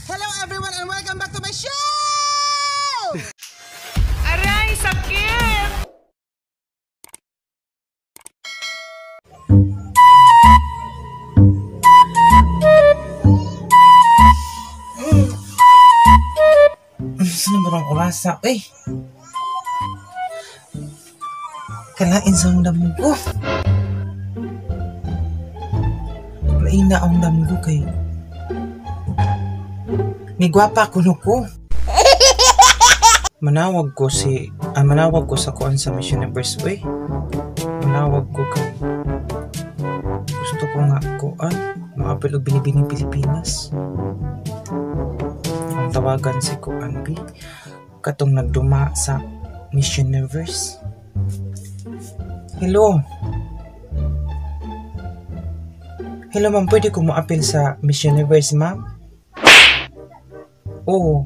Hello everyone and welcome back to my show! Aray, sakit! Saan ba ang kurasa? Kalain sa ang damo ko. Kalain na ang damo ko kay may gwapa kuno ko. Manawag ko sa kuan sa Miss Universe way. Manawag ko kay gusto ko nga kuan maapil og binibining Pilipinas. Ang tawagan si kuan bi katong nagduma sa Miss Universe. Hello. Hello ma'am, pwede ko mo-appeal sa Miss Universe ma'am? Oo.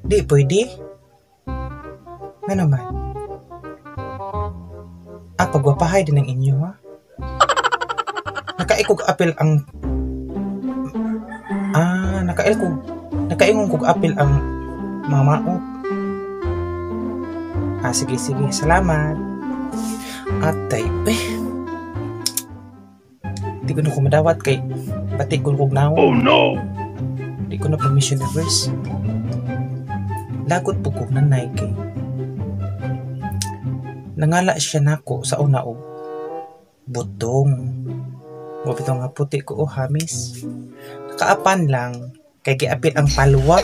Di pwede? Nga naman. Pagwapahay din ang inyo ha? Nakaikog-appeal ang... nakaingong kog-appeal ang mama ko. Sige. Salamat. Atay, di ko na kumadawat kay pati ko kog naon. Oh no! Di ko na pa Miss Universe. Lagot po kog nanay kay nangala siya nako sa una og butong. Wapito nga puti ko hamis. Nakaapan lang kay giapil ang palwa.